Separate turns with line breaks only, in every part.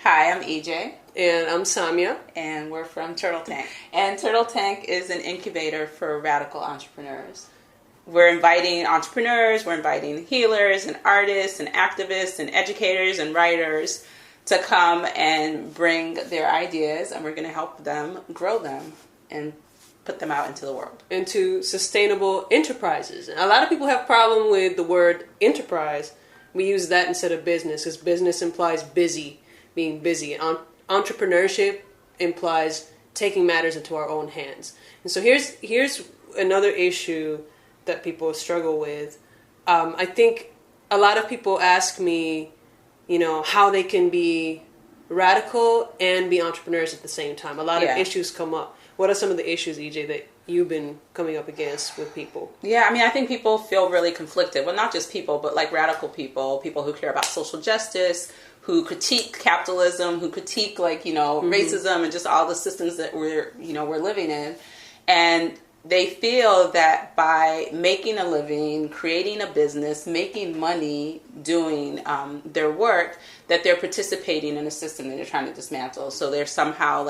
Hi, I'm EJ.
And I'm Samia.
And we're from Turtle Tank. And Turtle Tank is an incubator for radical entrepreneurs. We're inviting entrepreneurs, we're inviting healers and artists and activists and educators and writers to come and bring their ideas, and we're going to help them grow them and put them out into the world.
Into sustainable enterprises. A lot of people have a problem with the word enterprise. We use that instead of business, because business implies busy, being busy. Entrepreneurship implies taking matters into our own hands. And so here's another issue that people struggle with. I think a lot of people ask me, how they can be radical and be entrepreneurs at the same time. A lot of issues come up. What are some of the issues, EJ, that you've been coming up against with people?
Yeah, I think people feel really conflicted. Well, not just people, but like radical people who care about social justice, who critique capitalism, who critique racism and just all the systems that we're living in. And they feel that by making a living, creating a business, making money, doing their work, that they're participating in a system that they're trying to dismantle. So they're somehow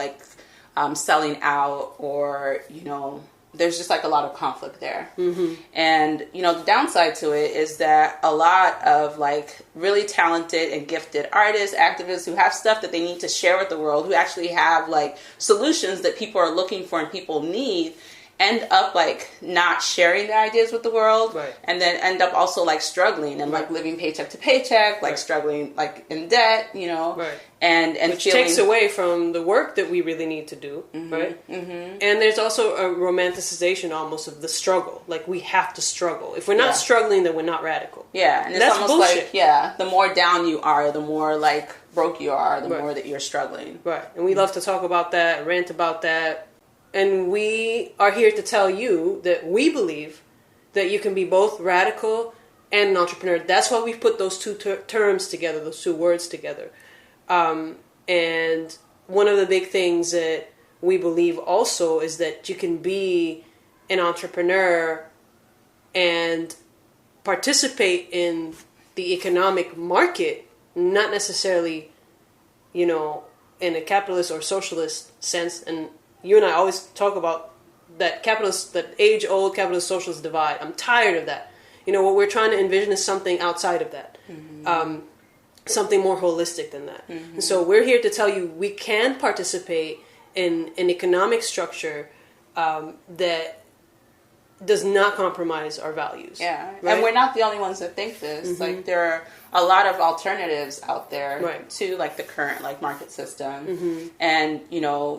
selling out, or, there's just a lot of conflict there. Mm-hmm. And, the downside to it is that a lot of really talented and gifted artists, activists who have stuff that they need to share with the world, who actually have solutions that people are looking for and people need, end up not sharing their ideas with the world,
right.
And then end up also living and
right.
living paycheck to paycheck,
right.
struggling in debt,
right.
and
which takes away from the work that we really need to do,
mm-hmm,
right?
Mm-hmm.
And there's also a romanticization almost of the struggle. We have to struggle. If we're not struggling, then we're not radical.
Yeah, and it's
that's
almost
bullshit.
The more down you are, the more broke you are, the
right.
more that you're struggling.
Right, and we love to talk about that, rant about that. And we are here to tell you that we believe that you can be both radical and an entrepreneur. That's why we've put those two terms together, those two words together. And one of the big things that we believe also is that you can be an entrepreneur and participate in the economic market, not necessarily, in a capitalist or socialist sense. And you and I always talk about that age-old capitalist socialist divide. I'm tired of that. What we're trying to envision is something outside of that. Mm-hmm. Something more holistic than that. Mm-hmm. And so we're here to tell you we can participate in an economic structure that does not compromise our values.
Yeah,
right?
And we're not the only ones that think this.
Mm-hmm.
There are a lot of alternatives out there
right.
to the current market system,
mm-hmm.
and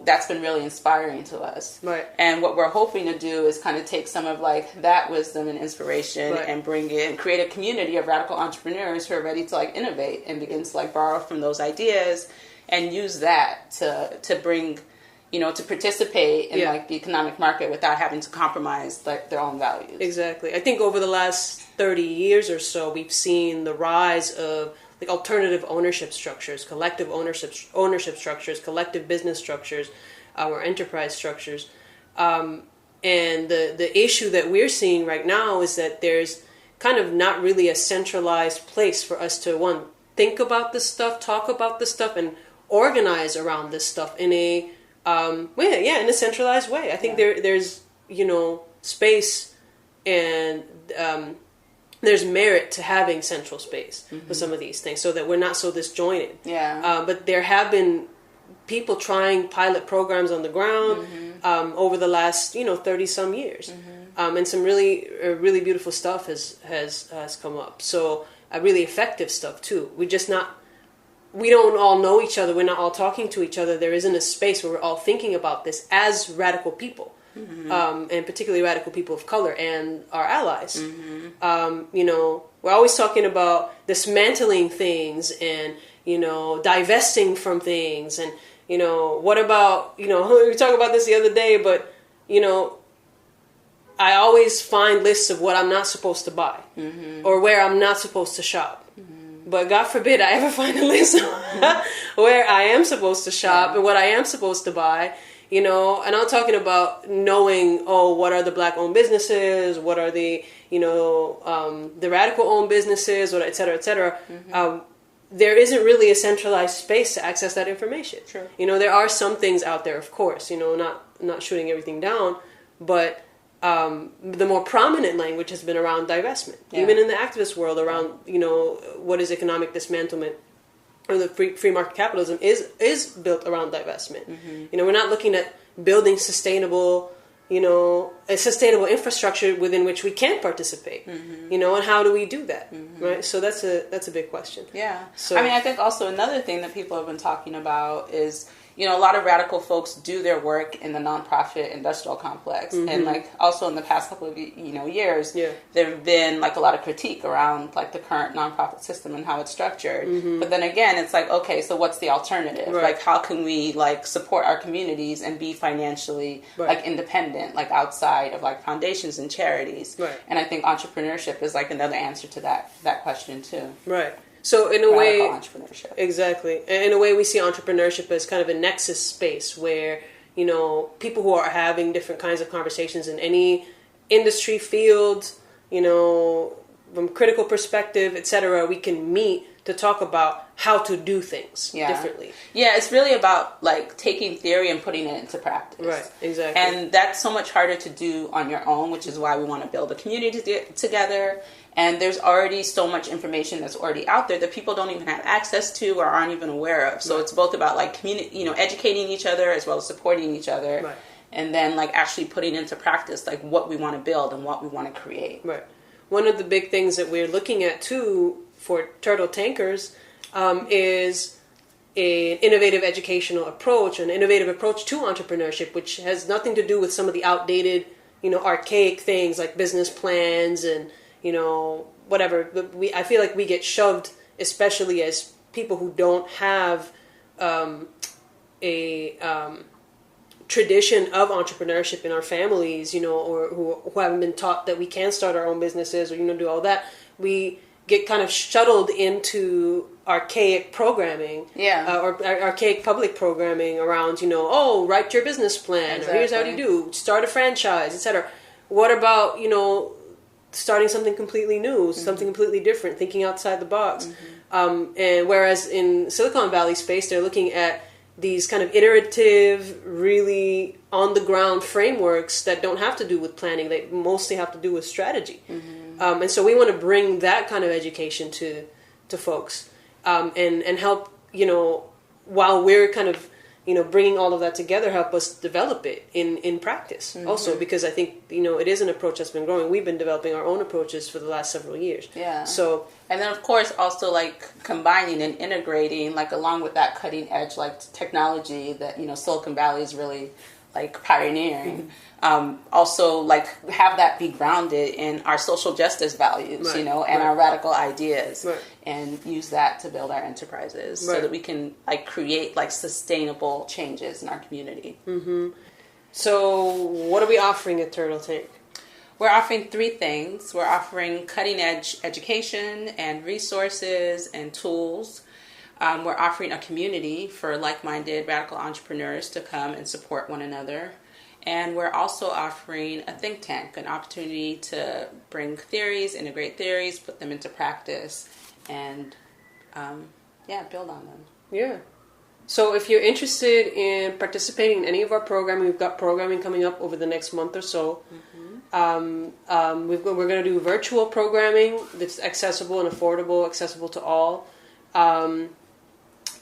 that's been really inspiring to us.
Right.
And what we're hoping to do is kind of take some of that wisdom and inspiration
right.
and bring it and create a community of radical entrepreneurs who are ready to innovate and begin to borrow from those ideas and use that to bring. To participate in the economic market without having to compromise their own values.
Exactly. I think over the last 30 years or so, we've seen the rise of alternative ownership structures, collective ownership structures, collective business structures, or enterprise structures. And the issue that we're seeing right now is that there's kind of not really a centralized place for us to, think about this stuff, talk about this stuff, and organize around this stuff in a in a centralized way. I think there's space and there's merit to having central space mm-hmm. for some of these things, so that we're not so disjointed.
Yeah.
But there have been people trying pilot programs on the ground mm-hmm. Over the last 30 some years, mm-hmm. And some really really beautiful stuff has come up. So really effective stuff too. We don't all know each other. We're not all talking to each other. There isn't a space where we're all thinking about this as radical people, mm-hmm. And particularly radical people of color and our allies. Mm-hmm. We're always talking about dismantling things and, divesting from things. And, what about, we were talking about this the other day, but, I always find lists of what I'm not supposed to buy mm-hmm. or where I'm not supposed to shop. But God forbid I ever find a list where I am supposed to shop and what I am supposed to buy, and I'm talking about knowing, what are the black-owned businesses, what are the, the radical-owned businesses, or et cetera, et cetera. Mm-hmm. there isn't really a centralized space to access that information.
Sure.
There are some things out there, of course, not shooting everything down, but the more prominent language has been around divestment.
Yeah.
Even in the activist world, around, what is economic dismantlement, or the free market capitalism is built around divestment.
Mm-hmm.
We're not looking at building sustainable infrastructure within which we can participate.
Mm-hmm.
And how do we do that?
Mm-hmm.
Right? So that's a big question.
Yeah.
So,
I think also another thing that people have been talking about is, a lot of radical folks do their work in the nonprofit industrial complex.
Mm-hmm.
And also in the past couple of, years,
Yeah.
there have been a lot of critique around the current nonprofit system and how it's structured.
Mm-hmm.
But then again, it's okay, so what's the alternative?
Right.
How can we support our communities and be financially
Right.
independent, outside of foundations and charities?
Right.
And I think entrepreneurship is another answer to that question too.
Right. So in a
Radical
way,
entrepreneurship.
exactly. In a way, we see entrepreneurship as kind of a nexus space where, people who are having different kinds of conversations in any industry field, from critical perspective, etc., we can meet to talk about how to do things differently.
Yeah, it's really about taking theory and putting it into practice.
Right, exactly.
And that's so much harder to do on your own, which is why we want to build a community together. And there's already so much information that's already out there that people don't even have access to or aren't even aware of. So It's both about educating each other as well as supporting each other.
Right.
And then actually putting into practice what we want to build and what we want to create.
Right. One of the big things that we're looking at too for Turtle Tankers is an innovative educational approach, an innovative approach to entrepreneurship, which has nothing to do with some of the outdated, archaic things like business plans and whatever. But I feel like we get shoved, especially as people who don't have a tradition of entrepreneurship in our families, or who haven't been taught that we can start our own businesses or, do all that. We get kind of shuttled into archaic programming, or archaic public programming around, write your business plan,
exactly.
or here's how you do, start a franchise, etc. What about, starting something completely new, mm-hmm. something completely different, thinking outside the box? Mm-hmm. And whereas in Silicon Valley space, they're looking at these kind of iterative, really on-the-ground frameworks that don't have to do with planning. They mostly have to do with strategy. Mm-hmm. And so we want to bring that kind of education to folks and help, while we're kind of, bringing all of that together, help us develop it in practice. Mm-hmm. Also, because I think, it is an approach that's been growing. We've been developing our own approaches for the last several years.
Yeah.
So,
and then, of course, also combining and integrating, along with that cutting edge, technology that, Silicon Valley is really pioneering. Mm-hmm. Also, have that be grounded in our social justice values,
right.
And
right.
our radical ideas,
right.
and use that to build our enterprises,
right.
so that we can create sustainable changes in our community.
Mm-hmm. So, what are we offering at Turtle Tank?
We're offering 3 things. We're offering cutting edge education and resources and tools. We're offering a community for like-minded radical entrepreneurs to come and support one another. And we're also offering a think tank, an opportunity to bring theories, integrate theories, put them into practice, and build on them.
Yeah. So if you're interested in participating in any of our programming, we've got programming coming up over the next month or so. Mm-hmm. We're going to do virtual programming that's accessible and affordable, accessible to all.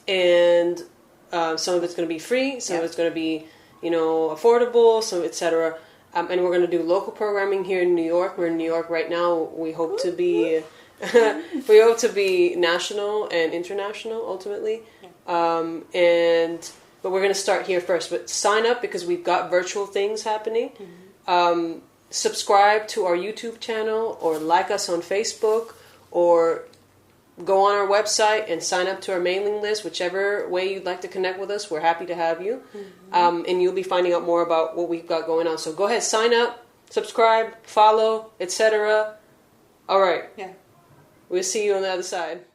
And some of it's going to be free, some of it's going to be affordable, so etc. And we're going to do local programming here in New York. We're in New York right now. We hope to be national and international ultimately. But we're going to start here first. But sign up because we've got virtual things happening. Mm-hmm. Subscribe to our YouTube channel or like us on Facebook or go on our website and sign up to our mailing list, whichever way you'd like to connect with us. We're happy to have you. Mm-hmm. And you'll be finding out more about what we've got going on. So go ahead, sign up, subscribe, follow, etc. All right.
Yeah.
We'll see you on the other side.